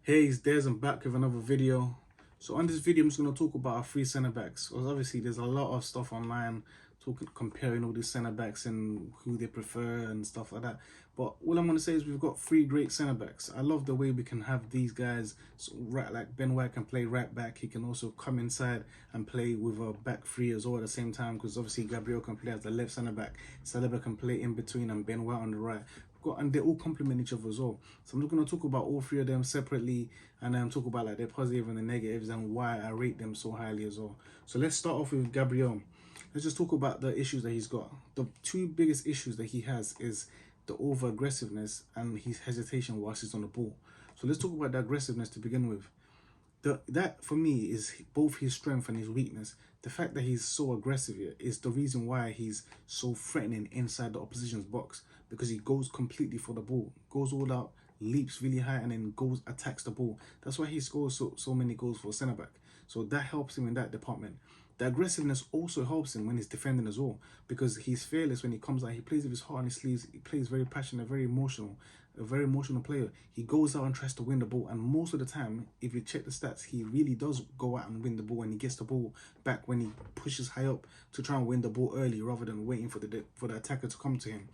Hey, it's Des. I'm back with another video. So on this video, I'm just going to talk about our three centre backs. Because obviously, there's a lot of stuff online comparing all these centre backs and who they prefer and stuff like that. But all I'm going to say is we've got three great centre backs. I love the way we can have these guys. So, right, like Ben White can play right back. He can also come inside and play with a back three as well at the same time. Because obviously, Gabriel can play as the left centre back. Saliba can play in between and Ben White on the right. And they all complement each other as well. So I'm just going to talk about all three of them separately and then talk about like their positive and the negatives and why I rate them so highly as well. So let's start off with Gabriel. Let's just talk about the issues that he's got. The two biggest issues that he has is the over aggressiveness and his hesitation whilst he's on the ball. So let's talk about the aggressiveness to begin with. That for me is both his strength and his weakness. The fact that he's so aggressive here is the reason why he's so threatening inside the opposition's box, because he goes completely for the ball, goes all out, leaps really high, and then attacks the ball. That's why he scores so many goals for centre back. So that helps him in that department. The aggressiveness also helps him when he's defending as well, because he's fearless when he comes out. He plays with his heart on his sleeves. He plays very passionate, very emotional, a very emotional player. He goes out and tries to win the ball, and most of the time, if you check the stats, he really does go out and win the ball, and he gets the ball back when he pushes high up to try and win the ball early rather than waiting for the attacker to come to him.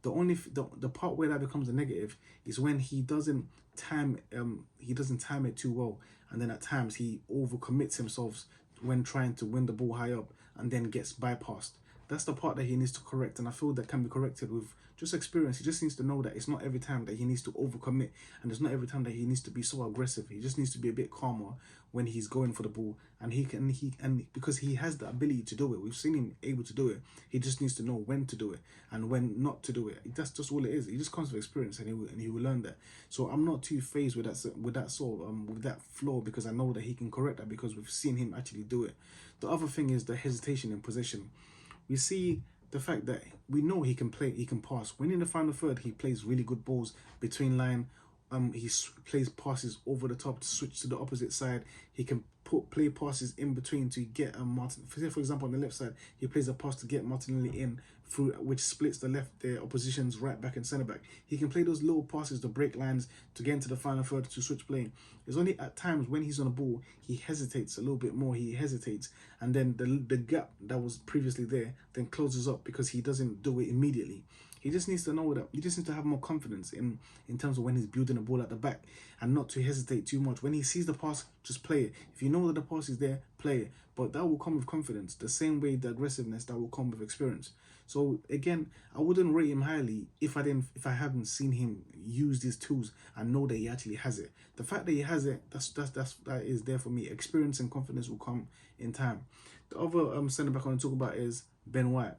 The part where that becomes a negative is when he doesn't time it too well, and then at times he overcommits himself when trying to win the ball high up and then gets bypassed. That's the part that he needs to correct, and I feel that can be corrected with just experience. He just needs to know that it's not every time that he needs to overcommit, and it's not every time that he needs to be so aggressive. He just needs to be a bit calmer when he's going for the ball, and because he has the ability to do it. We've seen him able to do it. He just needs to know when to do it and when not to do it. That's just all it is. He just comes with experience, and he will learn that. So I'm not too phased with that flaw, because I know that he can correct that because we've seen him actually do it. The other thing is the hesitation in possession. We see the fact that we know he can play, he can pass. When in the final third, he plays really good balls between line. He plays passes over the top to switch to the opposite side. He can play passes in between to get Martin. For example, on the left side, he plays a pass to get Martinelli in through, which splits the opposition's right back and centre back. He can play those little passes to break lines to get into the final third to switch playing. It's only at times when he's on the ball he hesitates a little bit more. He hesitates, and then the gap that was previously there then closes up because he doesn't do it immediately. He just needs to know that he just needs to have more confidence in terms of when he's building the ball at the back, and not to hesitate too much. When he sees the pass, just play it. If you know that the pass is there, play it. But that will come with confidence, the same way the aggressiveness that will come with experience. So again, I wouldn't rate him highly if I haven't seen him use these tools and know that he actually has it. The fact that he has it, that is there for me. Experience and confidence will come in time. The other centre back I want to talk about is Ben White.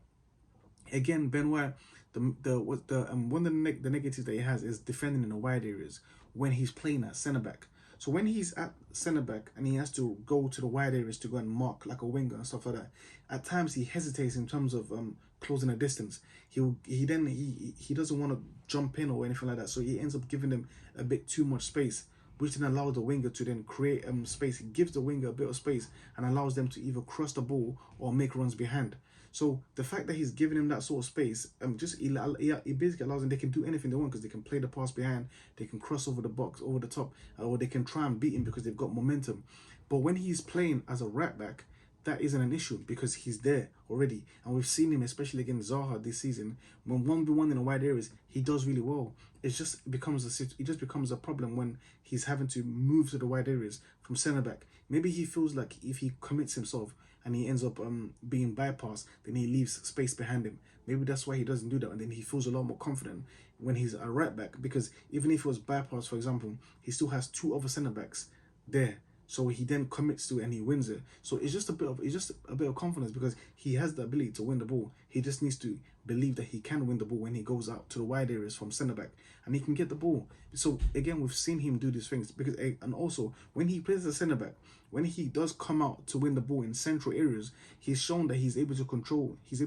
Again, Ben White, one of the negatives that he has is defending in the wide areas when he's playing at centre back. So when he's at centre back and he has to go to the wide areas to go and mark like a winger and stuff like that, at times he hesitates in terms of closing a distance. He doesn't want to jump in or anything like that, so he ends up giving them a bit too much space, which then allows the winger to then create space. He gives the winger a bit of space and allows them to either cross the ball or make runs behind. So the fact that he's giving him that sort of space, it basically allows them, they can do anything they want, because they can play the pass behind, they can cross over the box, over the top, or they can try and beat him because they've got momentum. But when he's playing as a right back, that isn't an issue because he's there already. And we've seen him, especially against Zaha this season, when 1v1 in the wide areas, he does really well. It just becomes a problem when he's having to move to the wide areas from centre back. Maybe he feels like if he commits himself and he ends up being bypassed, then he leaves space behind him. Maybe that's why he doesn't do that, and then he feels a lot more confident when he's a right back, because even if he was bypassed, for example, he still has two other centre backs there. So he then commits to it and he wins it. So it's just a bit of confidence, because he has the ability to win the ball. He just needs to believe that he can win the ball when he goes out to the wide areas from centre back, and he can get the ball. So again, we've seen him do these things, because and also when he plays as a centre back, when he does come out to win the ball in central areas, he's shown that he's able to control his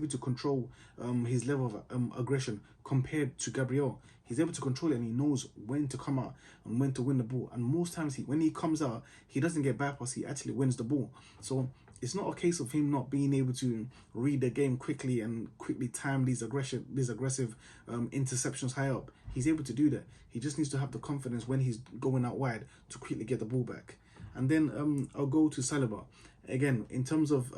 level of aggression compared to Gabriel. He's able to control it, and he knows when to come out and when to win the ball. And most times when he comes out, he doesn't get bypassed, he actually wins the ball. So it's not a case of him not being able to read the game quickly and quickly time these aggressive interceptions high up. He's able to do that. He just needs to have the confidence when he's going out wide to quickly get the ball back. And then I'll go to Saliba. Again, in terms of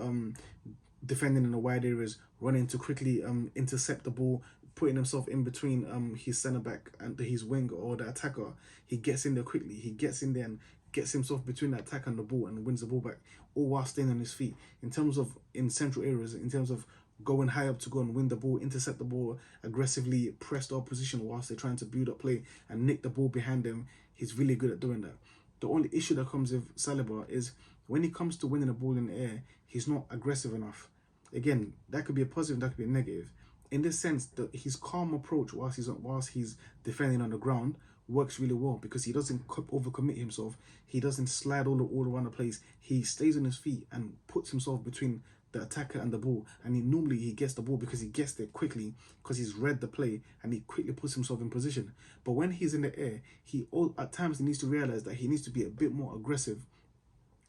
defending in the wide areas, running to quickly intercept the ball, putting himself in between his centre back and his wing or the attacker. He gets in there quickly. He gets in there and gets himself between the attack and the ball and wins the ball back, all while staying on his feet. In terms of in central areas, in terms of going high up to go and win the ball, intercept the ball, aggressively press the opposition whilst they're trying to build up play and nick the ball behind them, he's really good at doing that. The only issue that comes with Saliba is when he comes to winning the ball in the air, he's not aggressive enough. Again, that could be a positive, that could be a negative. In this sense, his calm approach whilst he's defending on the ground works really well because he doesn't overcommit himself. He doesn't slide all around the place. He stays on his feet and puts himself between the attacker and the ball. And normally he gets the ball because he gets there quickly because he's read the play and he quickly puts himself in position. But when he's in the air, at times he needs to realize that he needs to be a bit more aggressive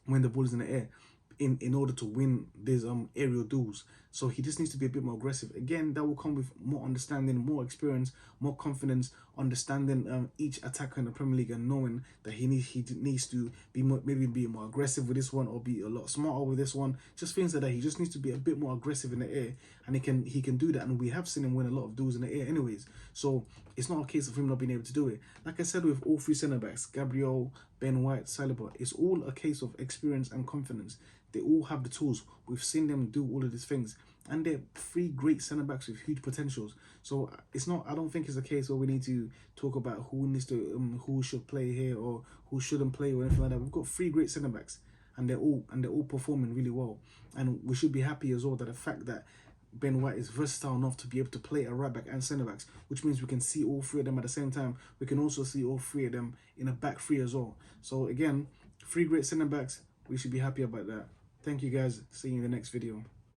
when the ball is in the air in order to win these aerial duels. So he just needs to be a bit more aggressive. Again, that will come with more understanding, more experience, more confidence, understanding each attacker in the Premier League and knowing that he needs to be maybe be more aggressive with this one or be a lot smarter with this one. Just things like that. He just needs to be a bit more aggressive in the air, and he can do that. And we have seen him win a lot of duels in the air anyways. So it's not a case of him not being able to do it. Like I said with all three centre backs, Gabriel, Ben White, Saliba, it's all a case of experience and confidence. They all have the tools. We've seen them do all of these things. And they're three great centre-backs with huge potentials. So it's not, I don't think it's a case where we need to talk about who should play here or who shouldn't play or anything like that. We've got three great centre-backs and they're all performing really well. And we should be happy as well that the fact that Ben White is versatile enough to be able to play a right back and centre backs, which means we can see all three of them at the same time. We can also see all three of them in a back three as well. So again, three great centre backs. We should be happy about that. Thank you guys. See you in the next video.